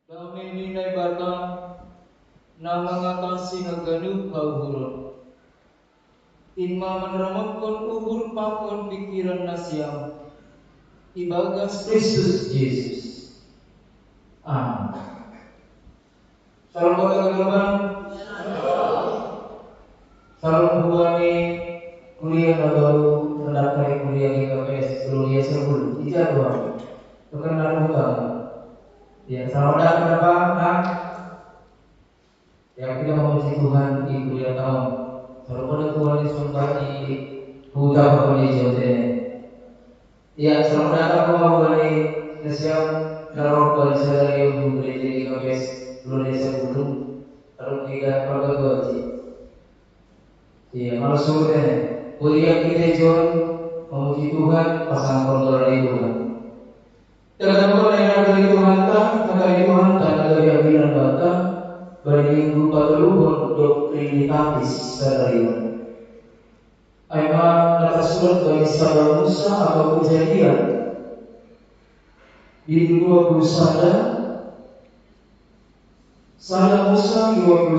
Kami ninay batang na mga kasinaganup hauhuron. Inma manramot kon ubur pakon pikiran na siyam. Ibagas Kristus Jesus. Amin. Salam kagagaban. Salam hubungi kuliah na baru mendapat kuliah di KPS kuliah sebelum tidak doang. Bukan lakukan. Ya, selamat datang kenapa? Nah, yang kita memuji Tuhan di kuliah tahun. Selamat Tuhan di sumpah di Buddha Bali Jote. Ya, selamat datang kembali ke siang dalam kuliah saya di gereja di KPS kuliah sebelum kalau tidak pergi. Iya, malah sore kuliah kita John memuji Tuhan pasang kontrol dari Tuhan. Terdapat yang dari Tuhan dari Tuhan dan dari abiran bata bagi minggu pateluhun Trinitatis sadarian. Aiman nakasulat dari sabda Musa atau Kejadian di 20 Sada Musa 20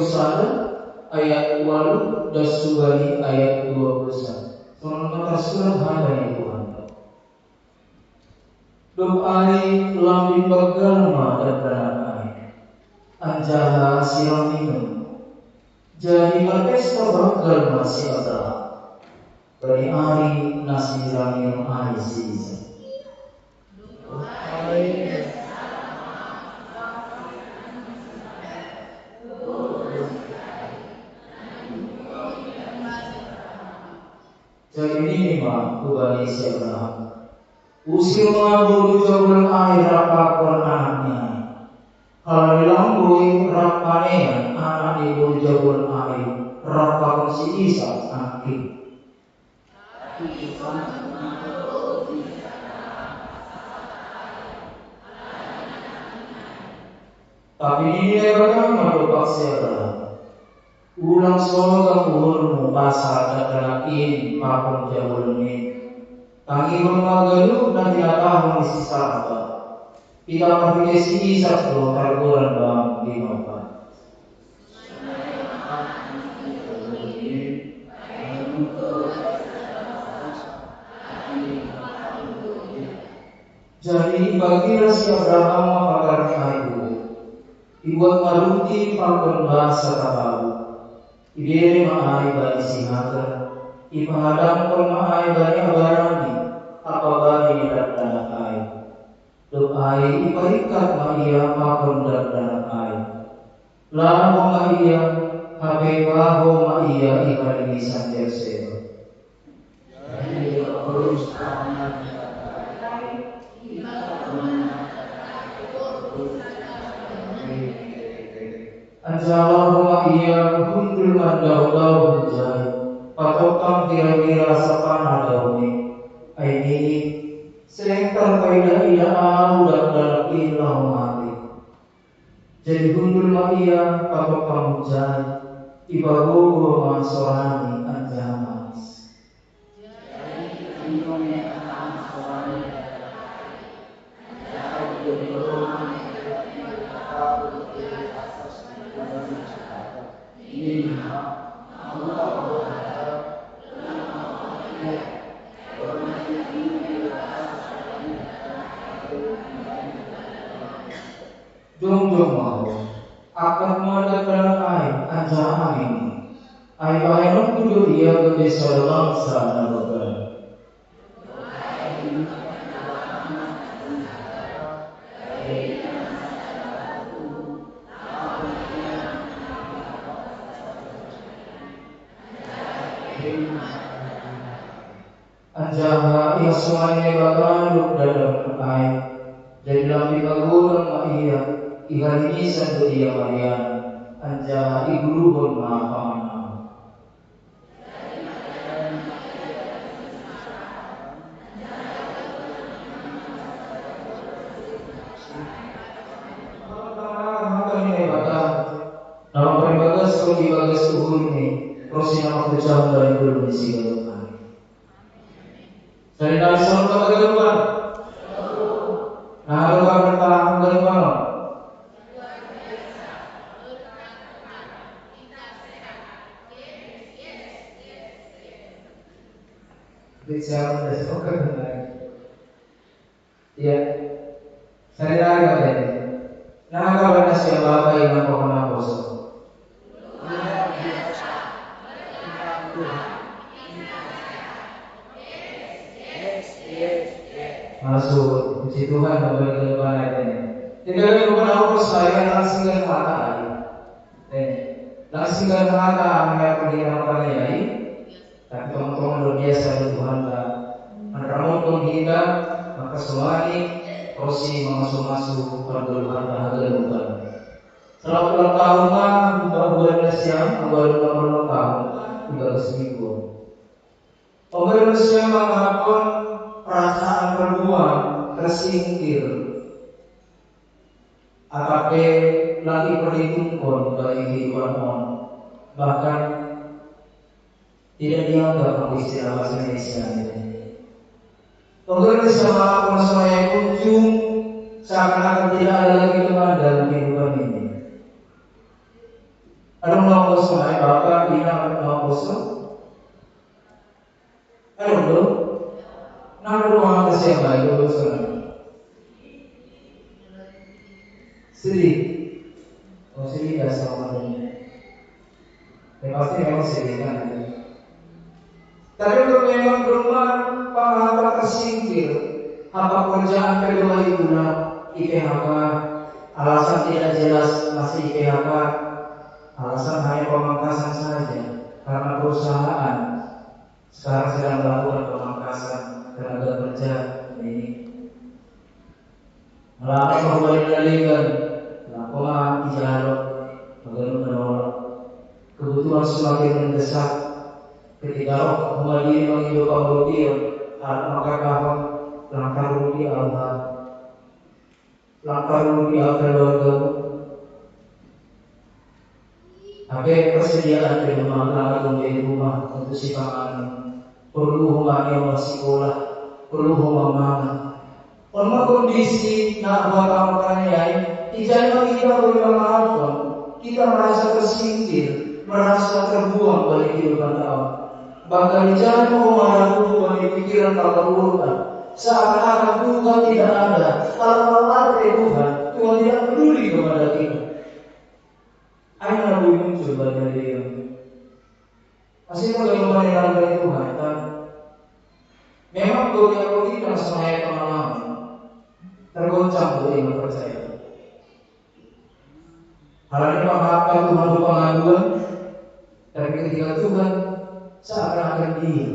ayat 8 dan subali ayat 20. Soal nakasulat hanya Tuhan. Doai lambing bagalma dan beranai anjaha siang minum jadi berpesta bagal masih ada beri hari nasi rangil hari sisa jadi ini mah kubali siapa usil mabulu jauh air apapun anaknya. Kalau dilambui rapanean anak ibu jauh air rapakon si Isa angkin. Tapi ini bagaimana lupa siapa? Ulang soal umurmu pasal terkelakin maupun jauh ini. Tangi memagalu dan tidak tahu isi sahabat. Kita memilih si Isa tuh terguran bang di mata. Jadi bagilah si Abraham memakarnya itu. Dibuat maruti pakon bahasa tahu. Ibere maai bani singaga. Ipahadam kon maai bani abarani. Apa bani dan ai. Doai ipaikat maia pakon dan ai. Lalu maia habebaho maia ikalini sanjaseo. Jadi harus Anjalahu iya hundul mandau hujai patokam kira-kira sapana dauni aini selengkar kaidah iya dan dalam ilah mati jadi hundul iya patokam hujai ibagogo mansorani anjahamas Jom mau akan mengadakan air ancaman ini. Air kudu dia berbesar bangsa dan negara. Anjaha yang semuanya bagaluk dalam air. Jadi lambi bagurang maia ikan ini satu dia marian anjaha iguluhun maafana. Nama peribagas kalau dibagas uhur ini prosina waktu jauh dari belum disigalkan. Dari dari selalu kata kedepan. Nah, kalau bertahan dari mana? siapa dan semoga ya saya naga deh naga pada siapa apa yang kau kenal bos masuk puji Tuhan kembali ke depan ini tidak ada bukan aku saya langsung ke mata langsung ke mata ambil pergi apa ini tapi teman-teman luar biasa di Tuhan tak meneramkan kita maka semua ini prosi masuk pergeluhan bahagia bukan selamat ulang tahun mah bukan siang bukan ulang tahun juga seminggu Pemberi manusia mengharapkan perasaan terbuang tersingkir AKP lagi perhitungkan bagi kehidupan on bahkan tidak dianggap istilah bahasa Indonesia ini. Pemberi sama saya kunjung seakan-akan tidak ada lagi teman dalam kehidupan ini. Ada melakukan saya bahkan tidak melakukan ada belum? Nama rumah siapa itu sekarang? Sri, oh Sri dah sama ini. Pasti memang Sri kan. Tapi untuk memang rumah pengangkat tersingkir, apa pekerjaan kedua itulah IPHK, alasan tidak jelas masih IPHK, alasan hanya pemangkasan saja karena perusahaan sekarang sedang melakukan pemangkasan tenaga kerja ini. Melalui pembalikan, laporan dijalur, bagaimana menolak kebutuhan semakin mendesak. Ketika roh kembali menghidupkan rupiah, maka kahwin langkah rupiah Allah, langkah rupiah keluarga. Apa persediaan di rumah langkah di rumah untuk si pangan. Perlu rumah yang sekolah, perlu rumah mana. Kalau kondisi nak buat apa yang jangan kita bermaafkan, kita merasa tersingkir, merasa terbuang bagi kehidupan Allah. Bahkan jangan mau marah Tuhan di pikiran kalau Tuhan seakan-akan Tuhan tidak ada. Kalau ada Tuhan tidak peduli kepada kita. Ayo Nabi muncul pada dia. Masih bagaimana yang dari Tuhan kan? Memang beberapa kita saya pengalaman tergoncang oleh yang percaya. Hal ini mengapa Tuhan pengaduan, tapi ketika Tuhan seakan-akan diam,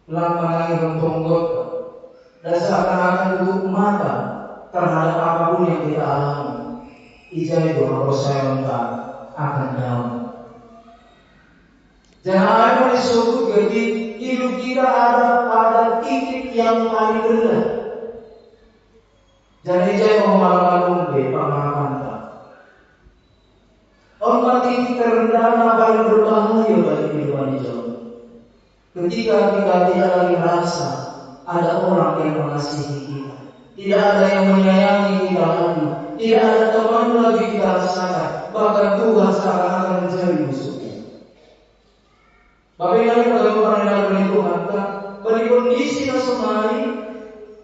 lama lagi mentonggok, dan seakan-akan tutup mata terhadap apapun yang kita alami. Ijazah itu harus saya minta akan daun. Jangan disebut jadi hidup kita ada titik yang paling rendah. Jadi saya mau malam-malam pengalaman tak. Orang titik terendah paling berbahaya bagi kehidupan hidup. Ketika kita tidak lagi merasa ada orang yang mengasihi kita, tidak ada yang menyayangi kita lagi, tidak ada teman lagi kita rasakan, bahkan Tuhan seakan-akan menjadi musuh. Bagaimana bagaimana dengan Tuhan? Bagi kondisi nasional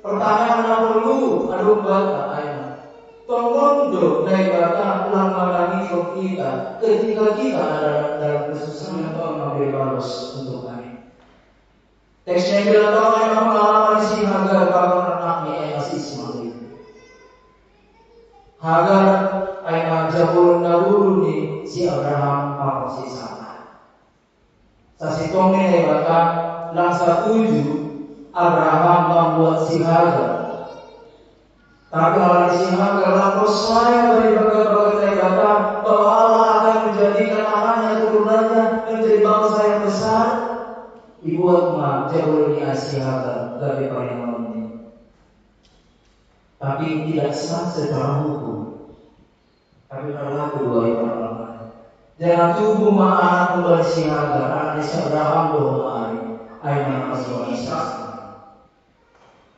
pertanyaan yang perlu ada bata ayat. Pengondo dari bata lama lagi kita ketika kita ada dalam kesusahan atau mengambil balas untuk ayat. Teksnya bilang tahu ayat pengalaman si Hagar bangun anaknya ayat Ismail. Hagar ayat Jabul Nabul ni si Abraham apa si Sarah. Sasitong ini bata langsa 7 Abraham membuat si Hagar. Tapi orang si Hagar lalu saya beri berbagai kata bahwa Allah akan menjadikan anaknya turunannya menjadi bangsa yang besar. Dibuat mah jauh di Asia Hagar dari paling ini. Tapi tidak sah secara hukum. Tapi berlaku bagi orang. Jangan tubuh anak kembali si Hagar, anak si Abraham doa ayat masih bisa.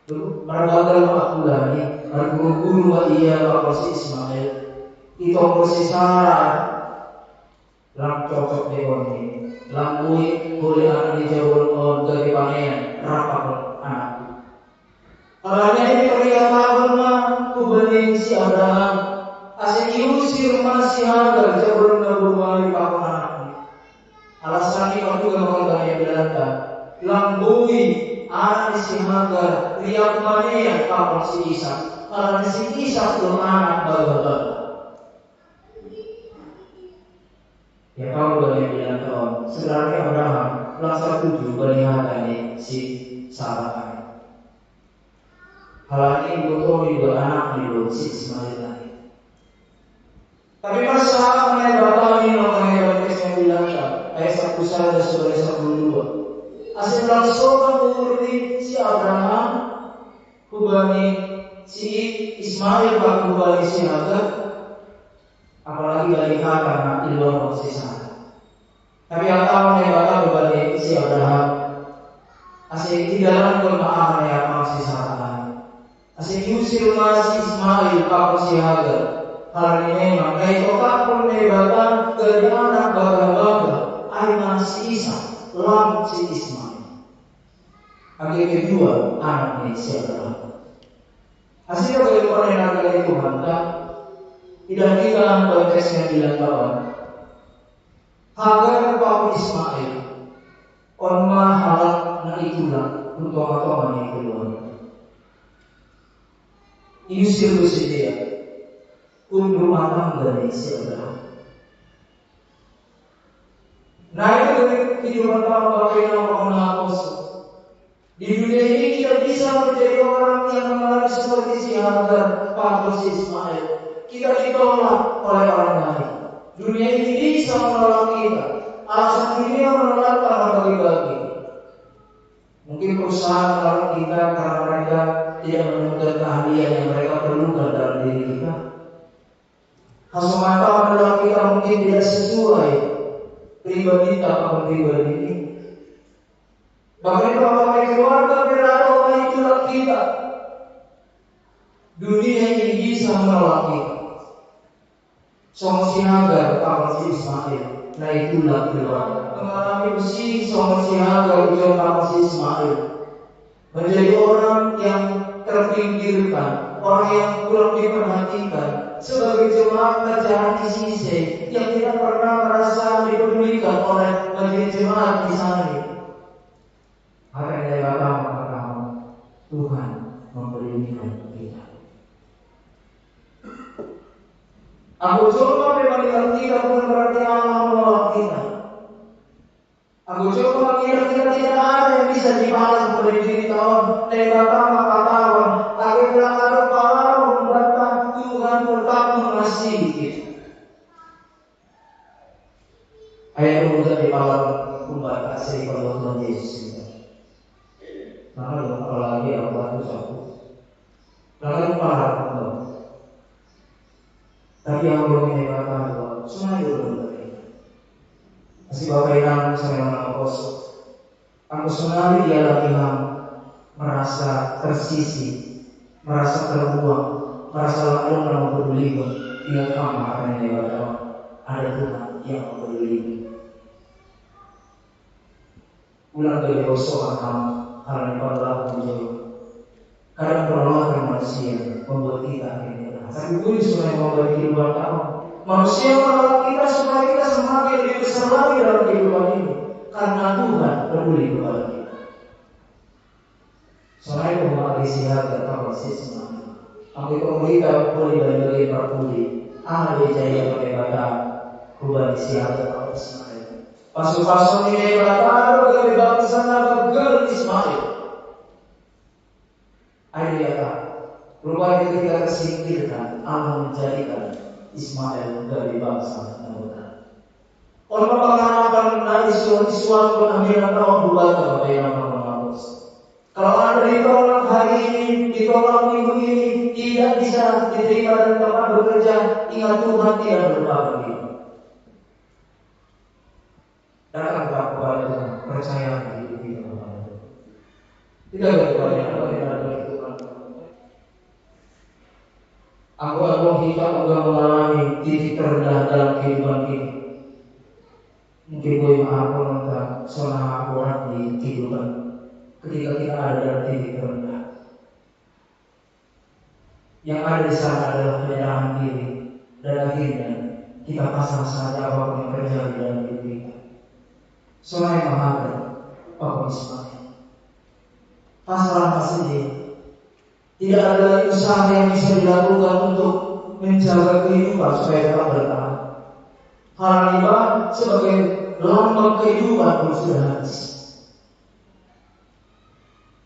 Berbagai waktu lagi, berguru wa iya wa si Ismail, itu si Sarah, lang cocok dekoni. Lampui boleh anak dijauh dari panen rapapun anak. Alanya ini perlihatkan kubani si Abraham asing diusir masih Hagar jauh dari pakon anaknya. Alasan ini juga mengenai belanda. Lampui anak si Hagar riak mania pakon si Ishak. Alanya si Ishak itu anak bagal. Ya kau boleh bilang tahun sebenarnya Abraham langsung tujuh melihatnya si Sarah. Hal ini butuh dua anak di si Ismail lagi. Tapi masa mengenai ini mengenai batas yang bilang ayat 1 saja sebagai 1 2. Asal langsung menguruti si Abraham, kubani si Ismail, kubani si Hagar. Apalagi balik karena di luar posisi. Tapi yang tahu yang bakal berbalik si Abraham asing di dalam kelemahan yang masih sangat asing diusir masih Ismail pakon si Hagar. Hal ini memang kayak otak pun nebatan dari anak baga-baga ayah si Ishak lam si Ismail. Akhir kedua anak si Abraham. Hasil kehidupan yang akan Tuhan tak tidak kita konteksnya bilang kawan Hagar pakon Ismail orma halak na itulah untuk apa yang keluar. Yusir bersedia untuk rumah dari si Abraham. Nah itu dari kehidupan para bapak yang menghapus. Di dunia ini kita bisa menjadi orang yang mengalami seperti si Hagar pakon si Ismail. Kita ditolak oleh orang lain. Dunia ini bisa menolak kita. Alasan dunia menolak karena bagi-bagi. Mungkin perusahaan menolak kita karena mereka tidak menemukan keahlian yang mereka perlukan dalam diri kita. Semata menolak kita mungkin tidak sesuai pribadi atau pribadi ini. Bahkan kalau keluarga berada itulah kita. Dunia ini bisa menolak kita. Solusi Hagar pakon si Ismail. Nah itulah keluarga. Mengalami besi solusi Hagar ujung pakon si Ismail. Menjadi orang yang terpinggirkan, orang yang kurang diperhatikan, sebagai jemaat kerajaan di sisi yang tidak pernah merasa dipedulikan oleh majelis jemaat di sana. Apa yang saya katakan Tuhan mempedulikan kita. Aku coba mengenal kita bukan berarti Allah menolak kita. Aku coba mengira kita tidak ada yang bisa dibalas oleh diri tahun lewatan maka tahun. Tapi bilang ada pahala membuatkan Tuhan tetap mengasihi kita. Ayat mudah di bawah membuat kasih kalau Tuhan Yesus. Karena apalagi Allah itu satu. Lalu pahala Allah. Tapi yang belum ini kata bahwa semua itu belum terjadi. Masih bapak yang saya menangkos. Aku senang dia lagi merasa tersisi, merasa terbuang, merasa lalu mau peduli. Dia sama apa yang dia kata. Ada Tuhan yang peduli. Ulang dari dosa kamu hal yang pada menjauh. Kadang perlahan manusia membuat kita ini. Tapi itu supaya membuat kehidupan kamu. Manusia menolak kita supaya kita semakin lebih besar lagi dalam kehidupan ini. Karena Tuhan peduli kepada kita. Soalnya memang isi harga kamu sih semuanya. Aku pemerintah boleh bagi peduli. Ahli jaya kepada kubah isi harga kamu semuanya. Pasu-pasu ini berkata dari bangsa Nabi Ismail. Ayo lihat. Rupanya ketika tersingkirkan, Allah menjadikan Ismail dari bangsa Nabi. Orang pengalaman dari suatu pengambilan tahun buat apa yang menghapus. Kalau Anda ditolak hari ini, ditolak minggu ini, tidak bisa diterima dan tempat bekerja, ingat Tuhan tidak berubah begitu. Datanglah kepada Tuhan, percaya di Tuhan. Tidak berubah yang ada. Aku kita juga mengalami titik terendah dalam kehidupan ini. Mungkin gue maafkan tentang zona orang di kehidupan ketika kita ada dalam titik terendah. Yang ada di sana adalah penyerahan diri dan akhirnya kita pasrah saja apapun yang terjadi dalam hidup kita. Zona yang maha Pak Ismail. Pasrah saja. Tidak ada usaha yang bisa dilakukan untuk menjaga kehidupan supaya tetap bertahan. Hal ini sebagai lambang kehidupan pun sudah habis.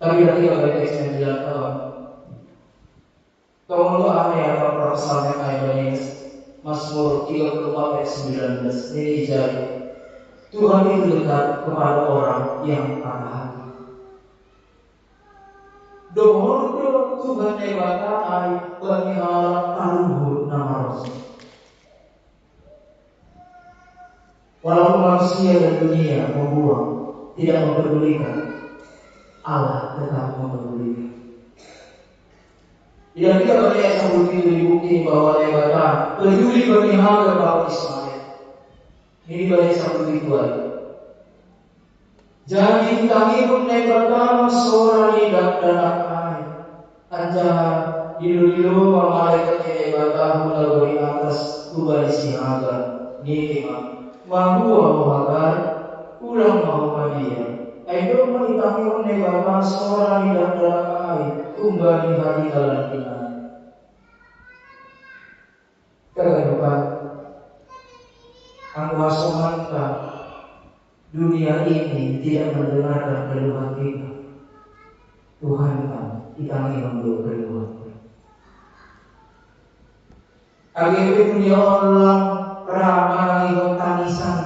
Tapi ketika dari teks yang dilakukan, kalau aneh atau perasaan yang ada di Mazmur 34 ayat 19 ini jadi Tuhan itu dekat kepada orang yang patah hati. Dohordo Tuhan nebatai bagi alam aluhur nama Rasul. Walaupun manusia dan dunia membuang, tidak mempedulikan, Allah tetap mempedulikan. Tidak kita banyak yang begitu dibukti bahwa nebatai peduli bagi hal Bapak Ismail. Ini banyak yang begitu aja. Jadi kami pun nebatai seorang lidah dan akai. Anjah dilu-dilu malaikat nebatai melalui atas kubah siaga. Nikmat. Mahua muhagar ulang mahumadia. Ayo kami pun nebatai seorang lidah dan akai. Kumbali hati dalam kita. Kehidupan angwasomanta dunia ini tidak mendengarkan keluhan kita. Tuhan kan kita mengambil keluhan. Akhirnya dunia orang ramai tangisan,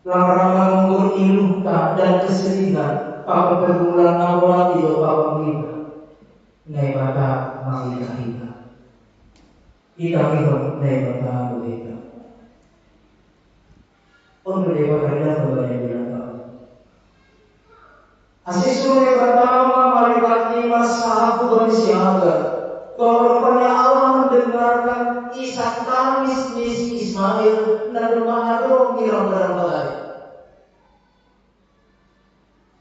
ramai mengukur iluhta dan kesedihan. Apa perbulan awal di bawah kita, naik mata mengilah kita. Kita hidup naik mata kita. Untuk dewa kalian berbanyak bilang. Asisune pertama malaikat lima sahabu bani siaga. Korbannya Allah mendengarkan kisah tangis Ismail dan mengaduh kirang beramai.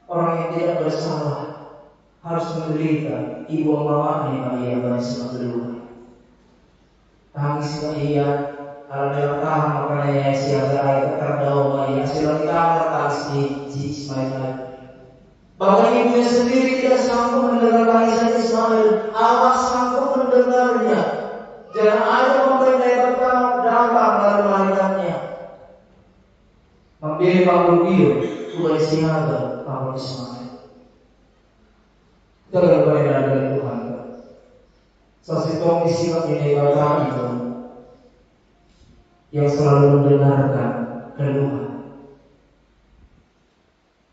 Orang yang tidak bersalah harus menderita. Ibu mama ini Maria bani Ismail. Tangis Maria kalau dia tahan makanya siaga ayat terdahulu Maria silang kita tangis di Ismail. Bahkan ibunya sendiri tidak sanggup mendengar tangisan Ismail. Allah sanggup mendengarnya. Jangan ada pemerintah datang dari malaikatnya. Memberi panggul biru Tuhan siaga Bapak Ismail. Kita akan berada dari Tuhan. Sesitong isilah ini Bapak itu yang selalu mendengarkan keluhan.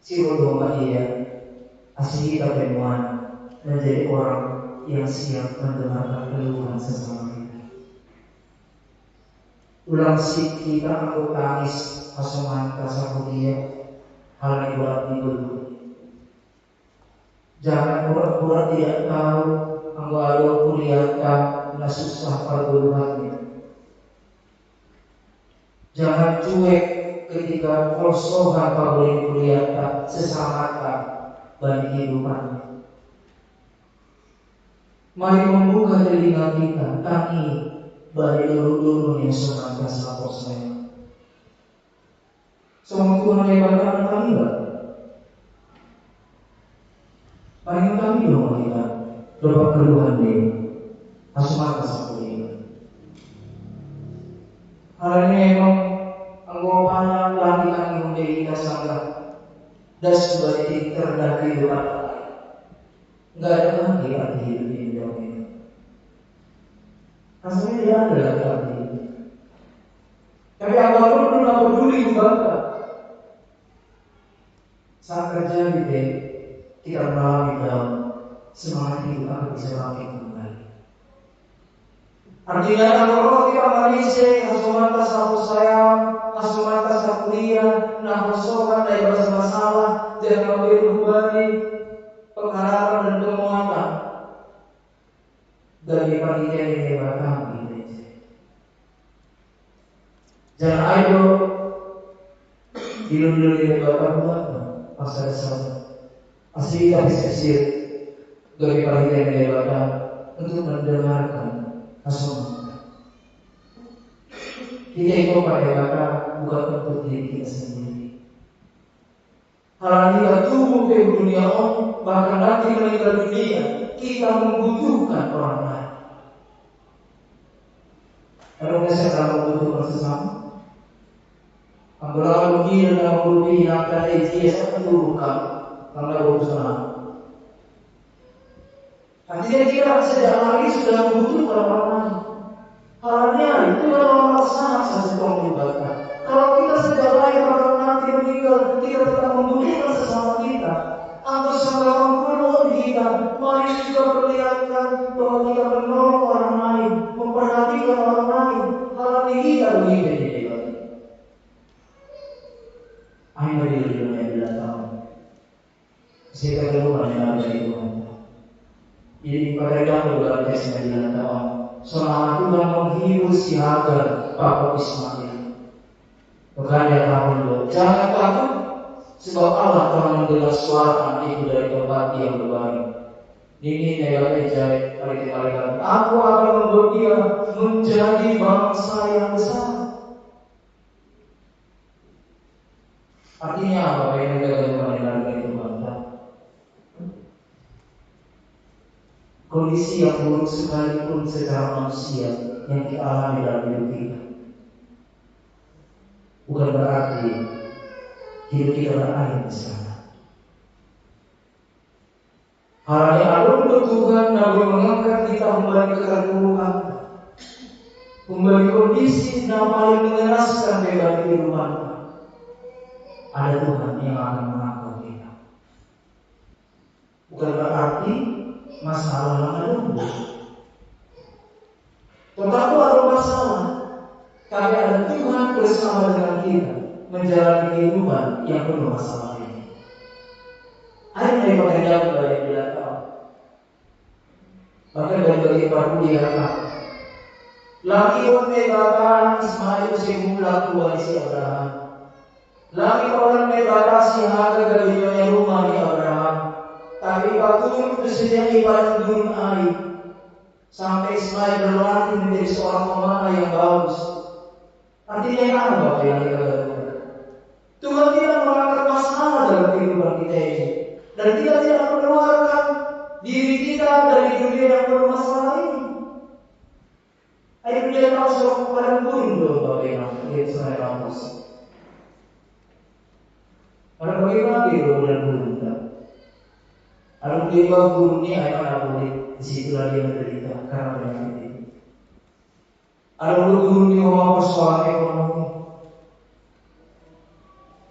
Siapa doa ia asli kita temuan menjadi orang yang siap mendengarkan keluhan sesama kita. Ulang si kita aku tangis asuman kasaku dia hal yang buat dibelu. Jangan pura-pura tidak tahu anggalo kuliahkan na susah perguluhannya. Jangan cuek ketika kosongan paboleh kuliahkan sesamatan bagi kehidupannya. Mari membuka telinga kita, kami bagi dulu-dulu yang senantiasa saya. Semua Tuhan hebatkan kami enggak? Mari kami dong kita berapa keluhan dia, asmata satu ini. Hal ini memang anggotanya lagi kami menjadi kita sangat dan sebagai titik terendah kehidupan. Enggak ada lagi arti hidup di dunia ini. Rasanya tidak ada lagi arti hidup. Tapi apapun belum peduli juga. Saat terjadi kita mengalami dalam semangat hidup akan bisa bangkit kembali. Artinya kalau kita manusia asumata satu sayang, asumata satu kuliah, nah sokan dari masalah, jangan ambil kembali pengharapan dan penguatan dari panitia ini bahkan gitu. Jangan ayo Dulu-dulu dia bapak buat pasal sama. Asli kita bisa dari perhatian dia bapak untuk mendengarkan asuhan. Kita itu pada bapak bukan untuk diri kita sendiri. Kalau kita tumbuh ke dunia om, bahkan nanti meninggal dunia, kita membutuhkan orang lain. Kalau kita sedang membutuhkan sesama, apabila begini dan berubi yang akan dia sangat turunkan karena berusaha. Artinya kita sejak hari sudah membutuhkan orang lain. Halnya itu adalah sangat sesuatu juga. Kalau kita sejak lahir atau nanti meninggal, kita tetap membutuhkan sesama kita. Atau sama orang kita, mari juga perlihatkan bahwa kita menolong orang lain, memperhatikan orang lain. Halnya kita begitu jadi. Ayo di dunia bila tahu. Saya kedua yang ada di Tuhan. Jadi pada dalam berbagai 9 tahun, seorang Tuhan menghibur si Hagar, Bapak Ismail. Makanya kamu jangan takut, sebab Allah telah mendengar suara anak itu dari tempat yang berbaring. Ini negatif jahit kali-kali. Aku akan membuat dia menjadi bangsa yang besar. Artinya apa? Yang kita mendengar dari Tuhan. Kondisi yang buruk sekalipun secara manusia yang kita alami dalam hidup kita, bukan berarti hidup kita berakhir di sana. Halnya ada untuk Tuhan Nabi mengangkat kita kembali ke keterpurukan, kembali kondisi yang paling mengenaskan dalam kehidupan. Ada Tuhan yang akan mengangkat kita. Bukan berarti masalah yang ada. Tetapi ada masalah, tapi ada Tuhan bersama dengan kita menjalani kehidupan yang penuh masalah ini. Ada yang bekerja kepada dia tahu. Bahkan dari Ibu dikatakan, lagi orang Bapak Ismail semula koalisi Abraham. Lagi orang batasi harga dari rumah di Abraham. Tapi waktu itu sedang ibadah gurun air. Sampai Ismail berlatih menjadi seorang pemanah yang bagus. Artinya yang apa Bapak yang kita lakukan? Tuhan tidak mengangkat masalah dalam kehidupan kita ini. Dan kita tidak mengeluarkan diri kita dari dunia yang penuh masalah ini. Ayo dia tahu seorang pemanah gurun dong Bapak yang Ismail bagus. Pada bagaimana dia bulan gurun tak? Kalau dia gurun ini ayat boleh disitulah dia menderita karena penyakit ini. Ada gurun di rumah persoalan ekonomi.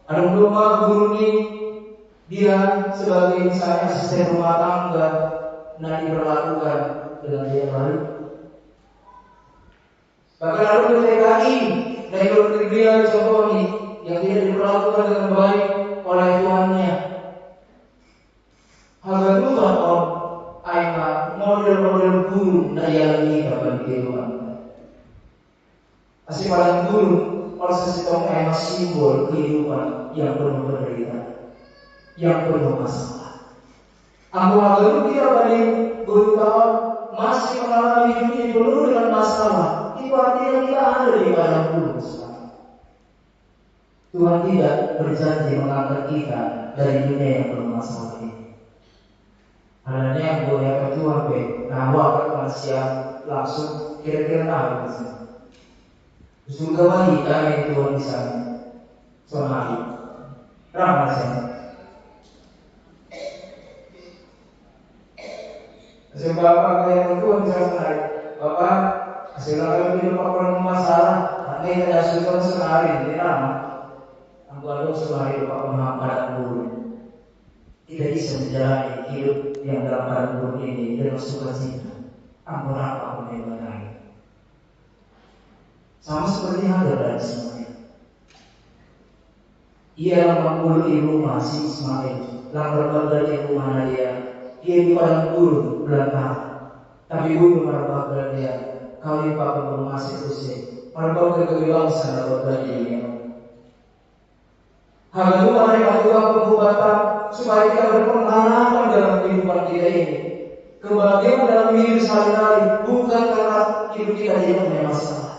Ada gurun ini dia sebagai misalnya asisten rumah tangga diperlakukan dengan dia baik. Bahkan ada PTKI dari luar negeri contoh ini yang tidak diperlakukan dengan baik oleh tuannya. Hal itu bahwa ayat model-model guru daya lagi dalam kehidupan. Asal paling guru proses itu ayat simbol kehidupan yang penuh penderitaan, yang penuh masalah. Aku itu kita balik guru tahun masih mengalami hidup ini penuh dengan masalah. Itu artinya kita ada di padang gurun sekarang. Tuhan tidak berjanji mengangkat kita dari dunia yang penuh masalah ini. Hanya boleh ketua B, nah waktu manusia langsung kira-kira tahu sih. Surga bagi kami Tuhan di sana, sonari, ramah sih. Sebab Bapak yang Tuhan bisa sonari, Bapak hasil kami hidup apa masalah, nanti kita susun sonari ini ramah. Aku ada sonari Bapak menghapal dulu. Tidak bisa menjalani hidup yang dalam keadaan ini dengan sukacita. Ampun apa pun yang lain. Sama seperti Hagar dan Ismail. Ia memulai rumah si Ismail, lalu dari rumah dia. Dia di padang gurun belantara. Tapi ibu merupakan dia. Kau di papan rumah si Hussein. Merupakan kebangsa lalu dari dia. Hal itu mereka juga pengobatan supaya kita berpengalaman dalam kehidupan kita ini. Kebahagiaan dalam hidup sehari-hari bukan karena hidup kita tidak punya masalah,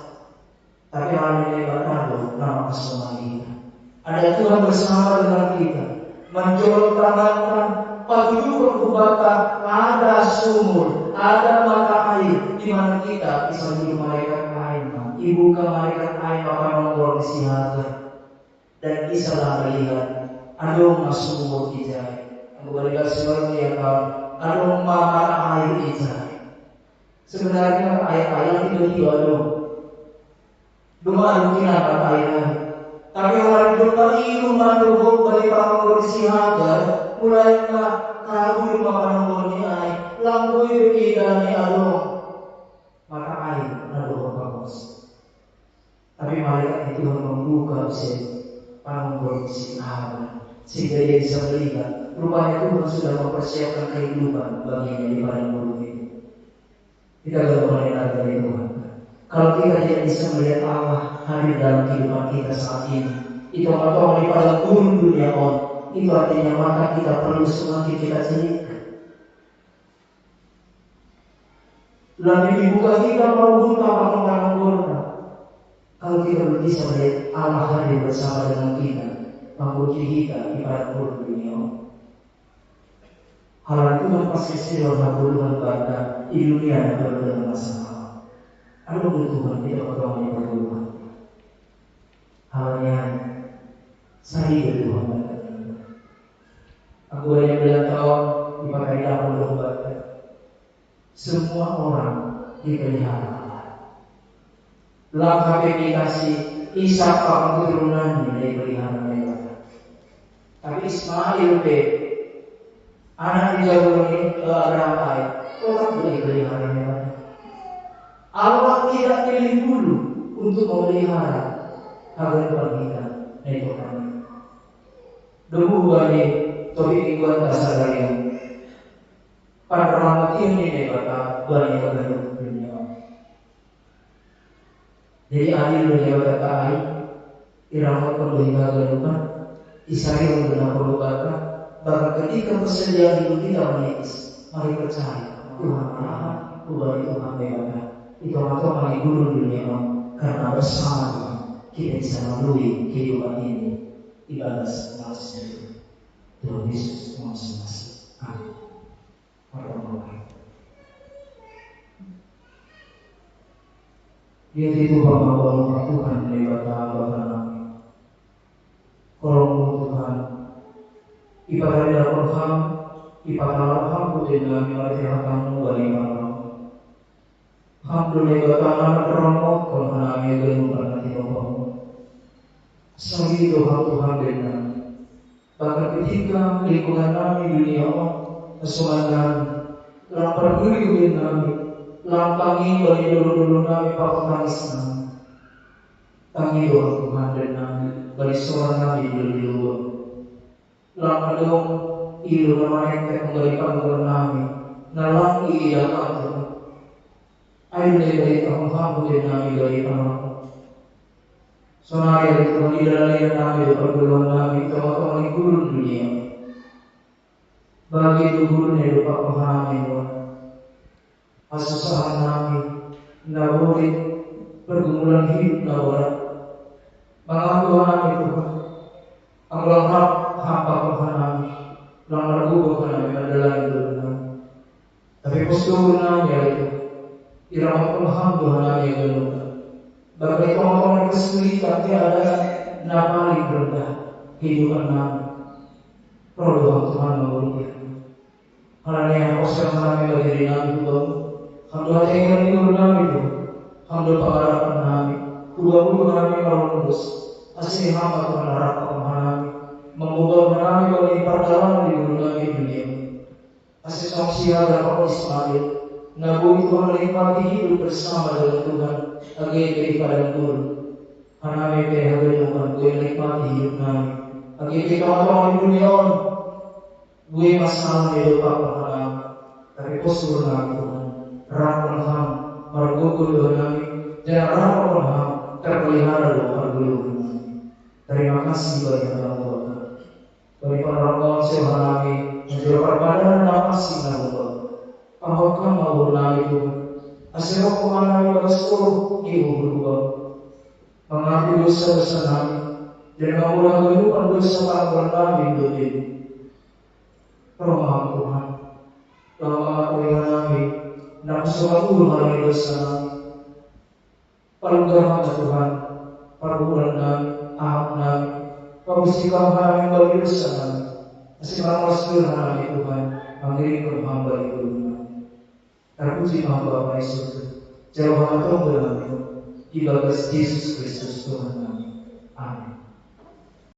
tapi hal ini berkado nama semua kita. Ada Tuhan bersama dengan kita, menjolok tangan petunjuk pengobatan, ada sumur, ada mata air di mana kita bisa hidup malaikat air. Ibu ke malaikat air akan membawa siaga dan kisahlah melihat aduh masuk sumur kita. Kembali ke sumur yang aduh mata air kita. Sebenarnya air tiba-tiba Duma mungkin akan air. Tapi orang doa itu mandor bagi para siaga mulai kagum makan air. Lampu itu kita ni mata air bagus. Tapi malaikat itu membuka panggung siaga sehingga dia bisa melihat. Rupanya Tuhan sudah mempersiapkan kehidupan baginya di padang gurun itu. Kita tidak boleh dari Tuhan. Kalau kita tidak bisa melihat Allah hadir dalam kehidupan kita saat ini, itu atau di padang gurun dunia itu artinya maka kita perlu semakin kita ceritakan. Lalu dibuka kita mau buka padang gurun. Kalau kita belum bisa melihat Allah hadir bersama dengan kita, menguji kita di padang gurun dunia. Hal itu pasti sirah Tuhan pada di dunia yang berbagai masalah. Ada kebutuhan tidak berdoa di Tuhan. Halnya saya Tuhan. Aku hanya bilang tahun dipakai dalam lembaga. Semua orang dipelihara. Langkah aplikasi Ishak keturunannya dipelihara mereka. Tapi Ismail anak dijauh ini ramai, orang pelihara mereka. Allah tidak pilih dulu untuk memelihara agar kita itu kami. Dulu bagi topik igual dasar yang pada rahmat ini kata banyak dari dunia. Jadi adil dunia kata air, irama perbedaan lupa, Israel mengenal perbedaan. Bahkan ketika persediaan hidup kita menipis, mari percaya Tuhan Allah, Tuhan itu Tuhan itu atau mari guru dunia karena bersama kita bisa melalui kehidupan ini dibalas malasnya Tuhan Yesus masing-masing. Amin. Dia itu bahwa Tuhan lewat Bapa Kalau Tuhan ibadah dalam ham, ibadah ham putih dalam ibadah kamu bagi malam. Alhamdulillah bagaimana terangkat kalau kami belum pernah diomong. Sagi Tuhan benar. Bahkan ketika lingkungan kami dunia kesulitan, lapar diri kami, lampangi bagi dulu kami papa tangis kami. Tangi Tuhan benar bagi seorang kami dulu. Lama dong ilu namanya kita kembalikan ke kami nalang iya kami ayo dari kamu dari kami dari kamu sonaya itu tidak lain kami dari perguruan kami teman-teman guru dunia bagi guru ini lupa kami asusahan kami tidak boleh pergumulan hidup tidak boleh mengaku kami Tuhan Allah hamba Tuhan lang lagu Tuhan adalah itu tapi postur namanya itu irama Tuhan Tuhan itu bagi orang-orang kesulitan tiada nama yang rendah kehidupan kami roh Tuhan memberikan karena yang kosong kami bagi diri kami Tuhan hamba tinggal di kami itu hamba pengharapan kami kubah kami kalau lulus asli hamba Tuhan harapan kami mengubah kami oleh perjalanan di dunia. Asal sosial dan Ismail, Nabi Tuhan menikmati hidup bersama dengan Tuhan. Agar daripada guru, karena mereka harus Tuhan gue menikmati hidup kami. Agar kita orang di dunia, gue masalah hidup apa kami. Tapi postur kami Tuhan, rahmat kami, margukul kami, dan rahmat kami terpelihara doa dulu. Terima kasih bagi Allah. kasih na Allah. Apakah mau nabi Tuhan? Asal aku mengalami berseluruh ibu berubah. Mengaku dosa-dosa kami dan mengulang kehidupan dosa para nabi Tuhan. Rahmat Tuhan, rahmat Tuhan kami, nak selalu mengalami dosa kami. Palukan Tuhan, palukan kami, anak, pamusikam kami bagi dosa kami. Asyik Rasul kami Tuhan, mengirim hamba itu. Terpuji hamba Bapa Yesus, jauh hamba Tuhan, di bagas Yesus Kristus Tuhan kami. Amin.